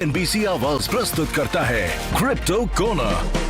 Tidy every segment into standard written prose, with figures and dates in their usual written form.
NBC आवाज प्रस्तुत करता है क्रिप्टो कॉर्नर।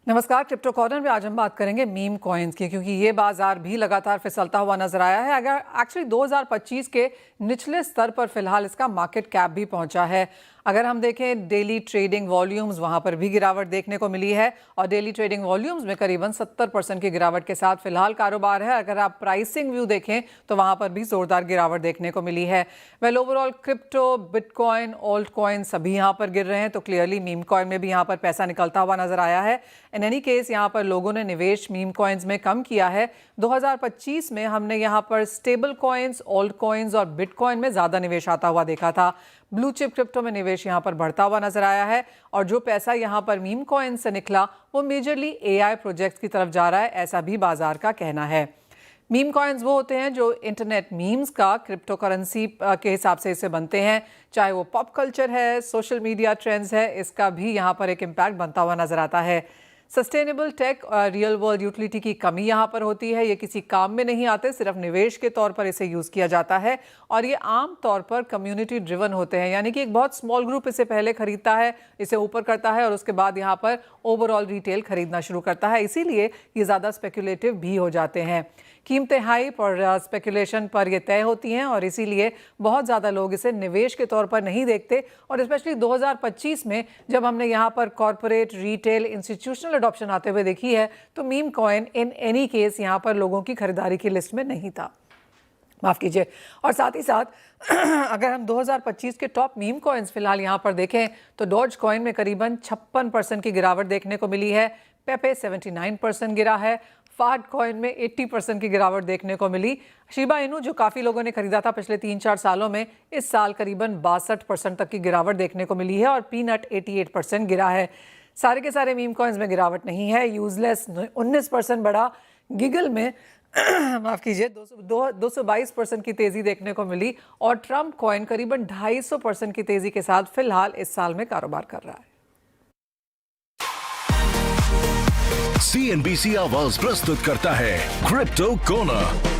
नमस्कार, क्रिप्टो कॉर्नर में आज हम बात करेंगे मीम कॉइन्स की, क्योंकि ये बाजार भी लगातार फिसलता हुआ नजर आया है। अगर एक्चुअली 2025 के निचले स्तर पर फिलहाल इसका मार्केट कैप भी पहुंचा है। अगर हम देखें डेली ट्रेडिंग वॉल्यूम्स, वहां पर भी गिरावट देखने को मिली है और डेली ट्रेडिंग वॉल्यूम्स में करीबन 70% की गिरावट के साथ फिलहाल कारोबार है। अगर आप प्राइसिंग व्यू देखें तो वहां पर भी जोरदार गिरावट देखने को मिली है। Well, overall crypto, bitcoin, alt coin सभी यहाँ पर गिर रहे हैं, तो क्लियरली मीम कॉइन में भी यहाँ पर पैसा निकलता हुआ नजर आया है। इन एनी केस यहाँ पर लोगों ने निवेश मीम कॉइन्स में कम किया है। 2025 में हमने यहाँ पर स्टेबल कॉइन्स, ऑल्ट कॉइन्स और बिटकॉइन में ज़्यादा निवेश आता हुआ देखा था। ब्लू चिप क्रिप्टो में निवेश यहाँ पर बढ़ता हुआ नजर आया है और जो पैसा यहाँ पर मीम कॉइन से निकला वो मेजरली एआई प्रोजेक्ट्स की तरफ जा रहा है, ऐसा भी बाजार का कहना है। मीम कॉइन्स वो होते हैं जो इंटरनेट मीम्स का क्रिप्टो करेंसी के हिसाब से इसे बनते हैं। चाहे वो पॉप कल्चर है, सोशल मीडिया ट्रेंड्स है, इसका भी यहाँ पर एक इम्पैक्ट बनता हुआ नजर आता है। सस्टेनेबल टेक और रियल वर्ल्ड यूटिलिटी की कमी यहाँ पर होती है। ये किसी काम में नहीं आते, सिर्फ निवेश के तौर पर इसे यूज़ किया जाता है और ये आम तौर पर कम्युनिटी ड्रिवन होते हैं, यानी कि एक बहुत स्मॉल ग्रुप इसे पहले खरीदता है, इसे ऊपर करता है और उसके बाद यहाँ पर ओवरऑल रिटेल खरीदना शुरू करता है। इसीलिए ये ज़्यादा स्पेकुलेटिव भी हो जाते हैं। कीमतें हाइप और स्पेकुलेशन पर ये तय होती हैं और इसीलिए बहुत ज़्यादा लोग इसे निवेश के तौर पर नहीं देखते। और स्पेशली 2025 में जब हमने यहाँ पर कॉरपोरेट, रिटेल, इंस्टीट्यूशनल अडॉप्शन आते हुए देखी है, तो meme coin in any case यहाँ पर लोगों की खरीदारी की लिस्ट में नहीं था, माफ़ कीजिए। और साथ ही साथ अगर हम 2025 के टॉप मीम कॉइन्स फिलहाल यहाँ पर देखें तो डॉज कॉइन में करीबन 56% की गिरावट देखने को मिली है। पेपे 79% गिरा है। फाड कॉइन में 80% की गिरावट देखने को मिली। शिबा इनू जो काफ़ी लोगों ने खरीदा था पिछले 3-4 सालों में, इस साल करीबन 62% तक की गिरावट देखने को मिली है और पीनट 88% गिरा है। सारे के सारे मीम कॉइन्स में गिरावट नहीं है। यूजलेस 19% बढ़ा। गिगल में माफ़ कीजिए 222% की तेज़ी देखने को मिली और ट्रम्प कॉइन करीबन 250% की तेज़ी के साथ फिलहाल इस साल में कारोबार कर रहा है। CNBC आवाज प्रस्तुत करता है क्रिप्टो कॉर्नर।